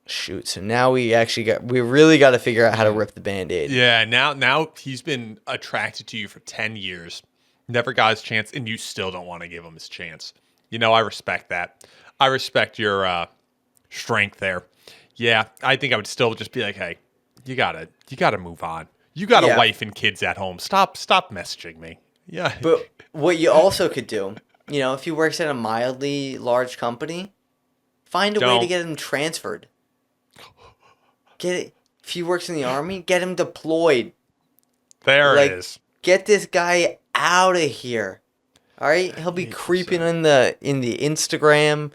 Shoot. So now we really got to figure out how to rip the Band-Aid. Yeah, now he's been attracted to you for 10 years. Never got his chance, and you still don't want to give him his chance. I respect that. I respect your strength there. Yeah, I think I would still just be like, hey, you gotta move on. You got a wife and kids at home. Stop messaging me. Yeah. But what you also could do, if he works at a mildly large company, find a way to get him transferred. If he works in the army, get him deployed. There it is. Get this guy out of here. All right? He'll be creeping in the Instagram,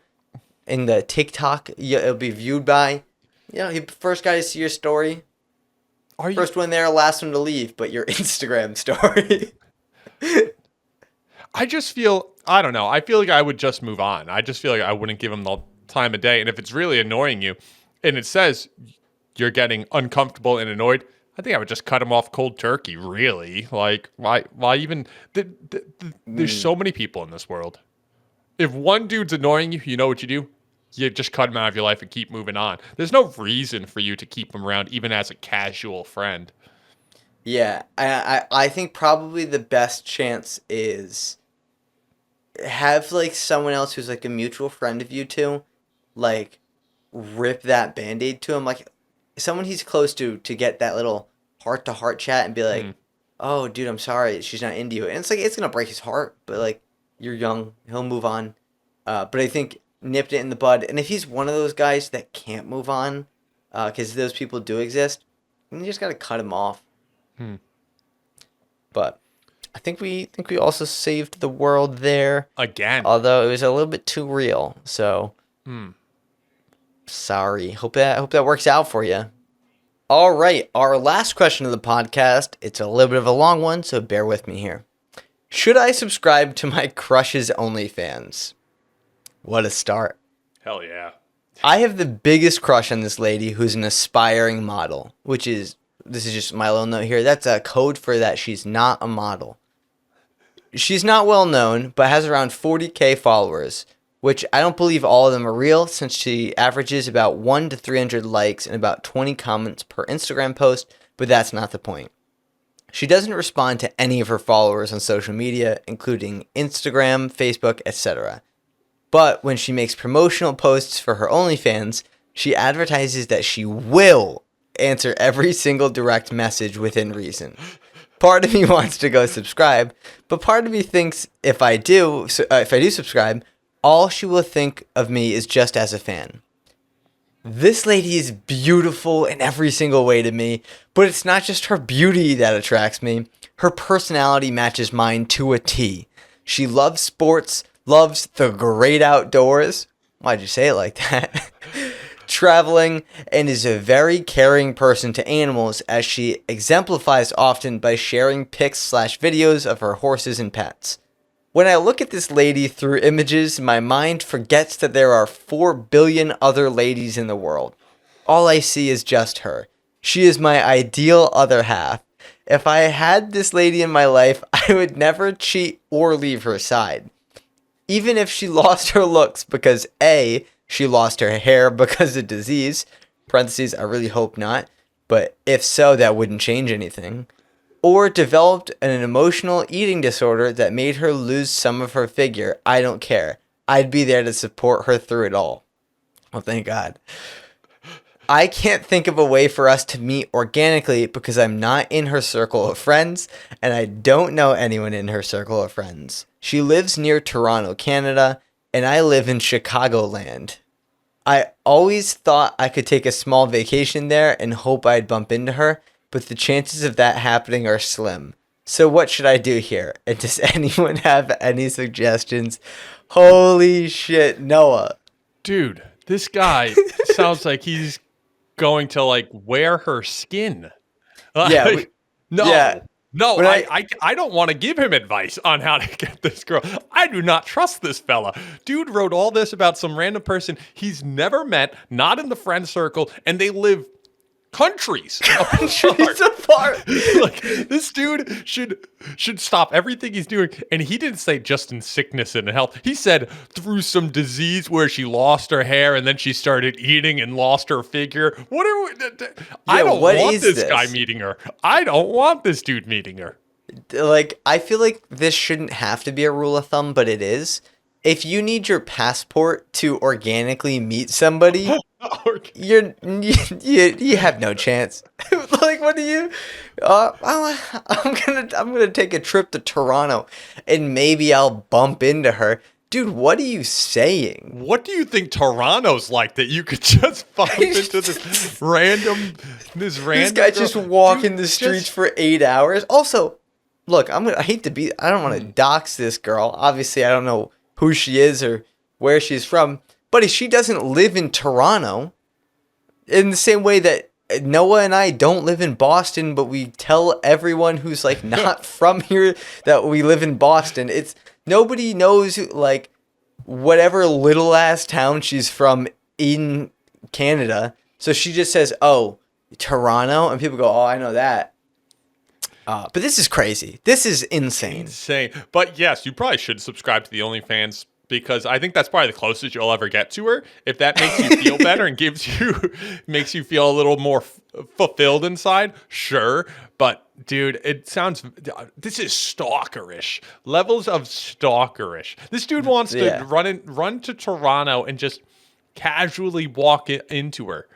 in the TikTok. It'll be viewed by. He first guy to see your story. First one there, last one to leave, but your Instagram story. I don't know. I feel like I would just move on. I just feel like I wouldn't give him the time of day. And if it's really annoying you and it says you're getting uncomfortable and annoyed, I think I would just cut him off cold turkey, really. Like, why even... There's so many people in this world. If one dude's annoying you, you know what you do? You just cut him out of your life and keep moving on. There's no reason for you to keep him around, even as a casual friend. Yeah, I think probably the best chance is have like someone else who's like a mutual friend of you two, like rip that Band-Aid to him, like someone he's close to get that little heart-to-heart chat and be like, oh, dude, I'm sorry, she's not into you. And it's like, it's going to break his heart, but like, you're young, he'll move on. But I think nipped it in the bud. And if he's one of those guys that can't move on, because those people do exist, then you just got to cut him off. But I think we also saved the world there. Again. Although it was a little bit too real. So, sorry. Hope that works out for you. All right. Our last question of the podcast. It's a little bit of a long one, so bear with me here. Should I subscribe to my crush's OnlyFans? What a start. Hell yeah. I have the biggest crush on this lady who's an aspiring model, which is, this is just my little note here, that's a code for that she's not a model. She's not well known, but has around 40K followers, which I don't believe all of them are real, since she averages about 1 to 300 likes and about 20 comments per Instagram post, but that's not the point. She doesn't respond to any of her followers on social media, including Instagram, Facebook, etc. But when she makes promotional posts for her OnlyFans, she advertises that she will answer every single direct message within reason. Part of me wants to go subscribe, but part of me thinks if I do subscribe, all she will think of me is just as a fan. This lady is beautiful in every single way to me, but it's not just her beauty that attracts me. Her personality matches mine to a T. She loves sports, loves the great outdoors. Why'd you say it like that? Traveling, and is a very caring person to animals, as she exemplifies often by sharing pics/videos of her horses and pets. When I look at this lady through images, my mind forgets that there are 4 billion other ladies in the world. All I see is just her. She is my ideal other half. If I had this lady in my life, I would never cheat or leave her side. Even if she lost her looks because A, she lost her hair because of disease, parentheses, I really hope not, but if so, that wouldn't change anything, or developed an emotional eating disorder that made her lose some of her figure, I don't care. I'd be there to support her through it all. Well, thank God. I can't think of a way for us to meet organically because I'm not in her circle of friends, and I don't know anyone in her circle of friends. She lives near Toronto, Canada, and I live in Chicagoland. I always thought I could take a small vacation there and hope I'd bump into her, but the chances of that happening are slim. So what should I do here? And does anyone have any suggestions? Holy shit, Noah. Dude, this guy sounds like he's going to like wear her skin. Yeah. No, When I don't want to give him advice on how to get this girl. I do not trust this fella. Dude wrote all this about some random person he's never met, not in the friend circle, and they live countries apart. Like, this dude should stop everything he's doing. And he didn't say just in sickness and health. He said through some disease where she lost her hair and then she started eating and lost her figure. What are we? I don't want this guy meeting her. I don't want this dude meeting her. Like, I feel like this shouldn't have to be a rule of thumb, but it is. If you need your passport to organically meet somebody, you have no chance. Like, what do you? I'm gonna take a trip to Toronto, and maybe I'll bump into her. Dude, what are you saying? What do you think Toronto's like that you could just bump into this random This guy just walking the streets for 8 hours. Also, look, I don't want to dox this girl. Obviously, I don't know who she is or where she's from, but if she doesn't live in Toronto, in the same way that Noah and I don't live in Boston, but we tell everyone who's like not from here that we live in Boston. It's nobody knows like whatever little ass town she's from in Canada. So she just says, "Oh, Toronto," and people go, "Oh, I know that." But this is crazy. This is insane. But yes, you probably should subscribe to the OnlyFans because I think that's probably the closest you'll ever get to her. If that makes you feel better and makes you feel a little more fulfilled inside, sure. But dude, this is stalkerish. Levels of stalkerish. This dude wants to run to Toronto and just casually walk into her.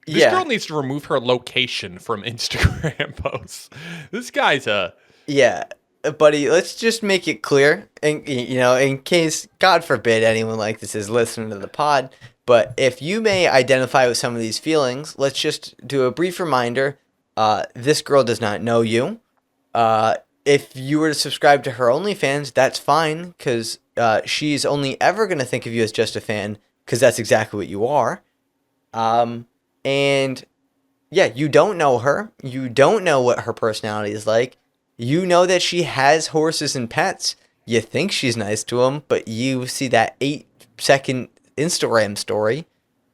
This girl needs to remove her location from Instagram posts. This guy's buddy, let's just make it clear, and in case, God forbid, anyone like this is listening to the pod, but if you may identify with some of these feelings, let's just do a brief reminder. This girl does not know you. If you were to subscribe to her OnlyFans, that's fine, because she's only ever going to think of you as just a fan, because that's exactly what you are. And yeah, you don't know her. You don't know what her personality is like. You know that she has horses and pets. You think she's nice to them, but you see that 8-second Instagram story.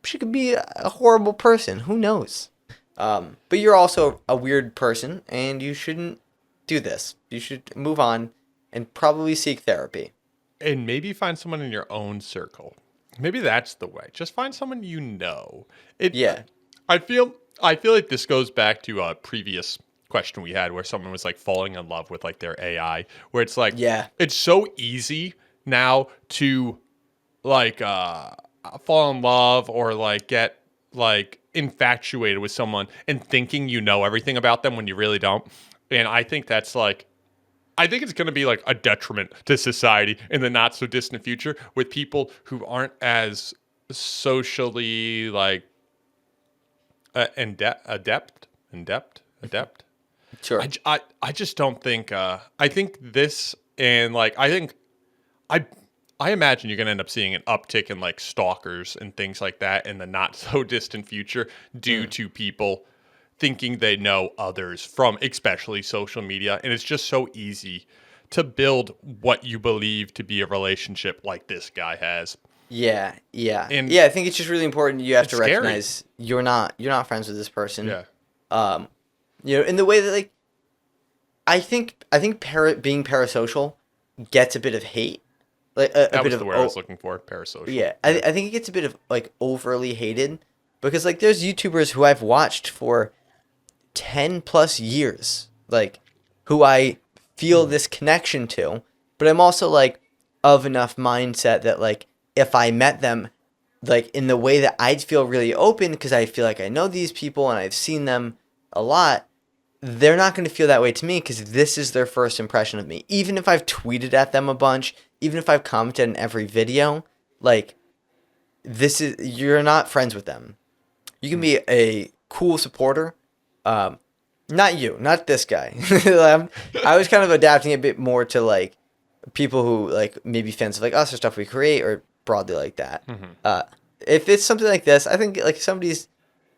She could be a horrible person. Who knows? But you're also a weird person, and you shouldn't do this. You should move on and probably seek therapy. And maybe find someone in your own circle. Maybe that's the way. Just find someone you know. I feel like this goes back to a previous question we had where someone was like falling in love with like their AI, where it's like, it's so easy now to like fall in love or like get like infatuated with someone and thinking you know everything about them when you really don't. And I think that's like, I think it's going to be like a detriment to society in the not so distant future with people who aren't as socially like adept. Sure. I just don't think, I think this, and like, I imagine you're going to end up seeing an uptick in like stalkers and things like that in the not so distant future due to people thinking they know others from especially social media. And it's just so easy to build what you believe to be a relationship like this guy has. Yeah. And I think it's just really important. You have to scary. recognize you're not friends with this person. Yeah. In the way that like, I think being parasocial gets a bit of hate. Like a That bit was of the word I was looking for, parasocial. Yeah, I think it gets a bit of like overly hated because like there's YouTubers who I've watched for 10 plus years, like who I feel this connection to, but I'm also like of enough mindset that like if I met them like in the way that I'd feel really open because I feel like I know these people and I've seen them a lot, they're not going to feel that way to me because this is their first impression of me. Even if I've tweeted at them a bunch, even if I've commented in every video, like, you're not friends with them. You can be a cool supporter. Not you, not this guy. I was kind of adapting a bit more to, like, people who, like, maybe fans of, like, us or stuff we create or broadly like that. If it's something like this, I think, like, somebody's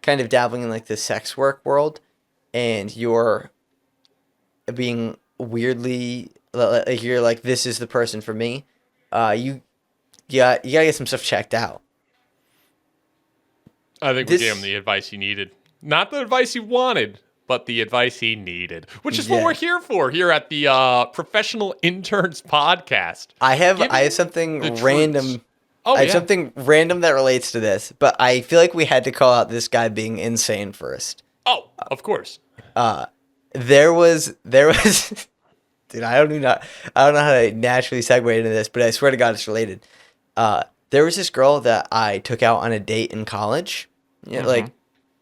kind of dabbling in, like, the sex work world, and you're being weirdly like you're like this is the person for me, you gotta get some stuff checked out. I think we gave him the advice he needed. Not the advice he wanted, but the advice he needed, which is what we're here for here at the Professional Interns Podcast. I have something random. Truths. I have something random that relates to this, but I feel like we had to call out this guy being insane first. Oh, of course. There was dude, I don't know how to naturally segue into this, but I swear to God it's related. There was this girl that I took out on a date in college. You know, like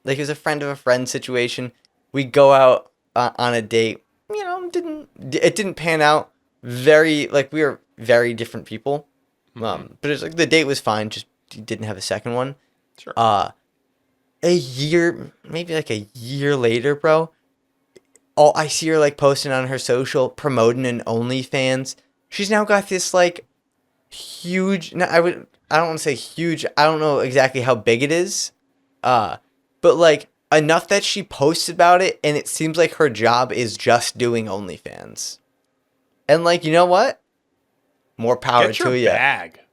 it was a friend of a friend situation. We go out on a date. You know, it didn't pan out very, like, we were very different people. But it's like the date was fine, just didn't have a second one. Sure. Maybe like a year later, bro, I see her like posting on her social, promoting an OnlyFans. She's now got this like huge. I don't want to say huge. I don't know exactly how big it is. But like enough that she posts about it, and it seems like her job is just doing OnlyFans. And like, you know what? More power to you.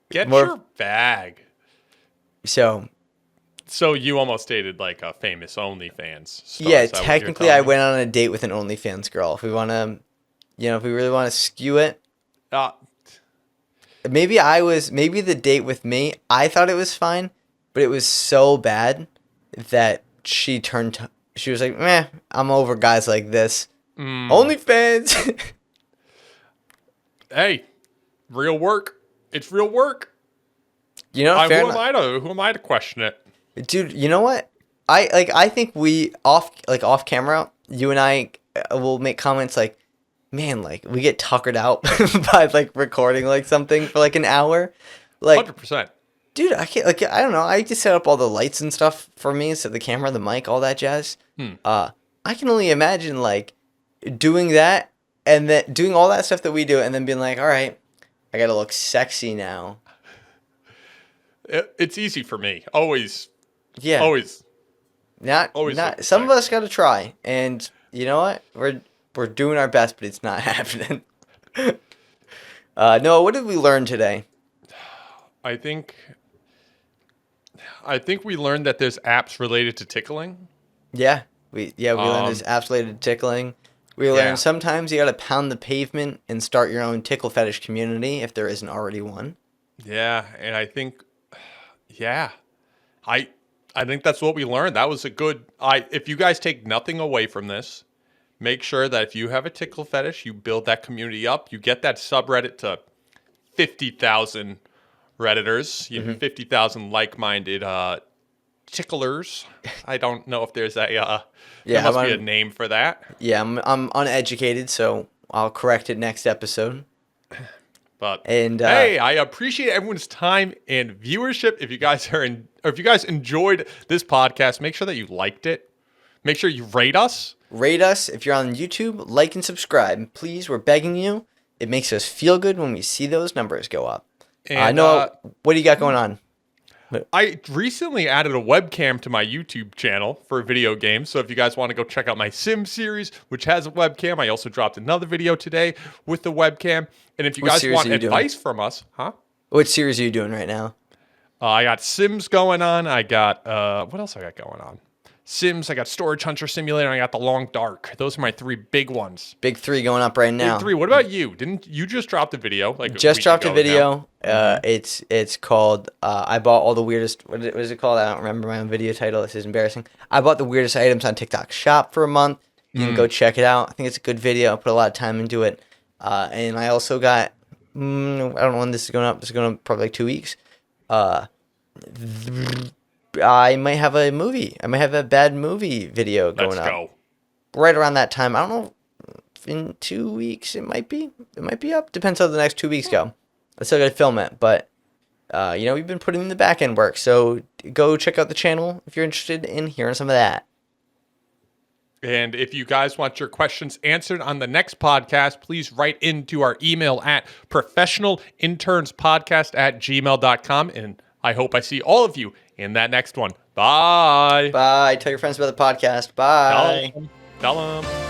Get your bag. So you almost dated like a famous OnlyFans star. Yeah, technically I went on a date with an OnlyFans girl. If we want to, if we really want to skew it. Maybe the date with me, I thought it was fine, but it was so bad that she was like, meh, I'm over guys like this. OnlyFans. Hey, real work. It's real work. You know, who am I to question it? Dude, you know what? I think we off camera, you and I will make comments like, man, like we get tuckered out by like recording like something for like an hour. Like 100%. Dude, I can't, like, I don't know. I just set up all the lights and stuff for me, so the camera, the mic, all that jazz. I can only imagine like doing that and then doing all that stuff that we do and then being like, all right, I gotta look sexy now. It's easy for me. Always. Yeah. Always. Not. Some of us got to try, and you know what? We're doing our best, but it's not happening. Noah, what did we learn today? I think we learned that there's apps related to tickling. Yeah. We learned there's apps related to tickling. We learned sometimes you got to pound the pavement and start your own tickle fetish community if there isn't already one. Yeah, and I think. Yeah, I think that's what we learned. That was a good. If you guys take nothing away from this, make sure that if you have a tickle fetish, you build that community up. You get that subreddit to 50,000 Redditors, 50,000 like-minded ticklers. I don't know if there's there Yeah, must be a name for that. Yeah, I'm uneducated, so I'll correct it next episode. But And hey, I appreciate everyone's time and viewership. If you guys if you guys enjoyed this podcast, make sure that you liked it. Make sure you rate us. Rate us if you're on YouTube. Like and subscribe, please. We're begging you. It makes us feel good when we see those numbers go up. And I know. What do you got going on? I recently added a webcam to my YouTube channel for video games. So if you guys want to go check out my Sim series, which has a webcam, I also dropped another video today with the webcam. And if you guys want advice from us, What series are you doing right now? I got Sims going on. I got, what else I got going on? Sims, I got Storage Hunter Simulator, and I got The Long Dark. Those are my 3 big ones. Big 3 going up right now. Big 3. What about you? Didn't you just drop the video? Just dropped a video. It's called I bought all the weirdest. What is it called? I don't remember my own video title. This is embarrassing. I bought the weirdest items on TikTok Shop for a month. You can go check it out. I think it's a good video. I put a lot of time into it. And I also got. I don't know when this is going up. This is going up probably like 2 weeks. I might have a movie. I might have a bad movie video going up. Let's go. Right around that time. I don't know. In 2 weeks, it might be. It might be up. Depends how the next 2 weeks go. I still got to film it, but we've been putting in the back end work. So go check out the channel if you're interested in hearing some of that. And if you guys want your questions answered on the next podcast, please write into our email at ProfessionalInternsPodcast@gmail.com. And I hope I see all of you in that next one. Bye. Bye. Tell your friends about the podcast. Bye. Tell them.